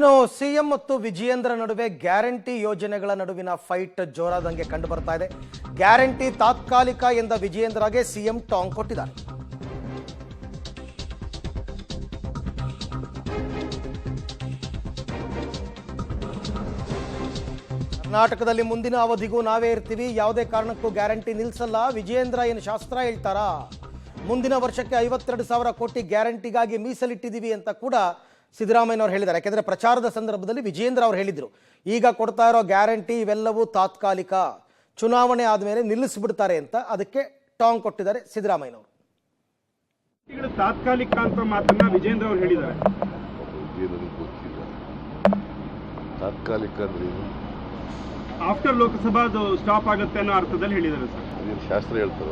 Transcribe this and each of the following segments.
ಇನ್ನು ಸಿಎಂ ಮತ್ತು ವಿಜಯೇಂದ್ರ ನಡುವೆ ಗ್ಯಾರಂಟಿ ಯೋಜನೆಗಳ ನಡುವಿನ ಫೈಟ್ ಜೋರಾದಂಗೆ ಕಂಡು ಬರ್ತಾ ಇದೆ. ಗ್ಯಾರಂಟಿ ತಾತ್ಕಾಲಿಕ ಎಂದ ವಿಜಯೇಂದ್ರಗೆ ಸಿಎಂ ಟಾಂಗ್ ಕೊಟ್ಟಿದ್ದಾರೆ. ಕರ್ನಾಟಕದಲ್ಲಿ ಮುಂದಿನ ಅವಧಿಗೂ ನಾವೇ ಇರ್ತೀವಿ, ಯಾವುದೇ ಕಾರಣಕ್ಕೂ ಗ್ಯಾರಂಟಿ ನಿಲ್ಲಿಸಲ್ಲ. ವಿಜಯೇಂದ್ರ ಏನು ಶಾಸ್ತ್ರ ಹೇಳ್ತಾರಾ? ಮುಂದಿನ ವರ್ಷಕ್ಕೆ 52,000 ಕೋಟಿ ಗ್ಯಾರಂಟಿಗಾಗಿ ಮೀಸಲಿಟ್ಟಿದ್ದೀವಿ ಅಂತ ಕೂಡ ಸಿದ್ದರಾಮಯ್ಯನವರು ಹೇಳಿದ್ದಾರೆ. ಯಾಕೆಂದರೆ ಪ್ರಚಾರದ ಸಂದರ್ಭದಲ್ಲಿ ವಿಜಯೇಂದ್ರ ಅವರು ಹೇಳಿದರು, ಈಗ ಕೊಡ್ತಾ ಇರೋ ಗ್ಯಾರಂಟಿ ಇವೆಲ್ಲವೂ ತಾತ್ಕಾಲಿಕ, ಚುನಾವಣೆ ಆದಮೇಲೆ ನಿಲ್ಲಿಸಿಬಿಡ್ತಾರೆ ಅಂತ. ಅದಕ್ಕೆ ಟಾಂಗ್ ಕೊಟ್ಟಿದ್ದಾರೆ ಸಿದ್ದರಾಮಯ್ಯನವರು. ತಾತ್ಕಾಲಿಕ ಅಂತ ಮಾತನ್ನ ವಿಜಯೇಂದ್ರ ಅವರು ಹೇಳಿದ್ದಾರೆ. ತಾತ್ಕಾಲಿಕ ಅಂದ್ರೆ ಆಫ್ಟರ್ ಲೋಕಸಭಾದು ಸ್ಟಾಪ್ ಆಗುತ್ತೆ ಅನ್ನೋ ಅರ್ಥದಲ್ಲಿ ಹೇಳಿದ್ದಾರೆ ಸರ್. ಅದೇನು ಶಾಸ್ತ್ರ ಹೇಳ್ತಾರ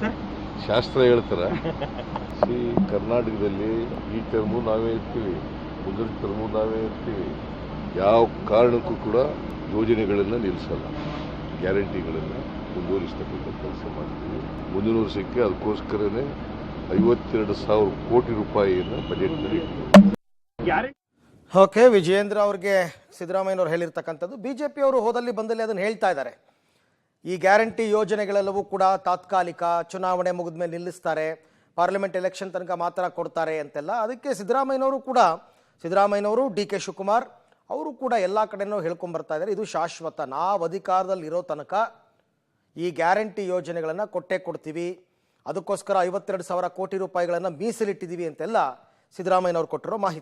ಸರ್ ಶಾಸ್ತ್ರ ಹೇಳ್ತಾರ? ಕರ್ನಾಟಕದಲ್ಲಿ ಈ ಟರ್ಮು ನಾವೇ ಇರ್ತೀವಿ, ಮುಂದಿನ ಟರ್ಮು ನಾವೇ ಇರ್ತೀವಿ. ಯಾವ ಕಾರಣಕ್ಕೂ ಕೂಡ ಯೋಜನೆಗಳನ್ನು ನಿಲ್ಲಿಸಲ್ಲ, ಗ್ಯಾರಂಟಿಗಳನ್ನು ಮುಂದುವರಿಸ್ತಕ್ಕಂಥ ಕೆಲಸ ಮಾಡ್ತೀವಿ. ಮುಂದಿನ ವರ್ಷಕ್ಕೆ ಅದಕ್ಕೋಸ್ಕರನೇ 52,000 ಕೋಟಿ ರೂಪಾಯಿಯನ್ನು ಬಜೆಟ್ನಲ್ಲಿ ಗ್ಯಾರಂಟಿ. ಓಕೆ, ವಿಜಯೇಂದ್ರ ಅವ್ರಿಗೆ ಸಿದ್ದರಾಮಯ್ಯನವರು ಹೇಳಿರ್ತಕ್ಕಂಥದ್ದು. ಬಿಜೆಪಿ ಅವರು ಹೋದಲ್ಲಿ ಬಂದಲ್ಲಿ ಅದನ್ನು ಹೇಳ್ತಾ ಇದ್ದಾರೆ. ಈ ಗ್ಯಾರಂಟಿ ಯೋಜನೆಗಳೆಲ್ಲವೂ ಕೂಡ ತಾತ್ಕಾಲಿಕ, ಚುನಾವಣೆ ಮುಗಿದ ಮೇಲೆ ನಿಲ್ಲಿಸ್ತಾರೆ, ಪಾರ್ಲಿಮೆಂಟ್ ಎಲೆಕ್ಷನ್ ತನಕ ಮಾತ್ರ ಕೊಡ್ತಾರೆ ಅಂತೆಲ್ಲ. ಅದಕ್ಕೆ ಸಿದ್ದರಾಮಯ್ಯನವರು ಡಿ ಕೆ ಶಿವಕುಮಾರ್ ಅವರು ಕೂಡ ಎಲ್ಲ ಕಡೆನೂ ಹೇಳ್ಕೊಂಡ್ಬರ್ತಾ ಇದ್ದಾರೆ, ಇದು ಶಾಶ್ವತ, ನಾವು ಅಧಿಕಾರದಲ್ಲಿ ಇರೋ ತನಕ ಈ ಗ್ಯಾರಂಟಿ ಯೋಜನೆಗಳನ್ನು ಕೊಟ್ಟೇ ಕೊಡ್ತೀವಿ, ಅದಕ್ಕೋಸ್ಕರ 52,000 ಕೋಟಿ ರೂಪಾಯಿಗಳನ್ನು ಮೀಸಲಿಟ್ಟಿದ್ದೀವಿ ಅಂತೆಲ್ಲ ಸಿದ್ದರಾಮಯ್ಯನವರು ಕೊಟ್ಟಿರೋ ಮಾಹಿತಿ.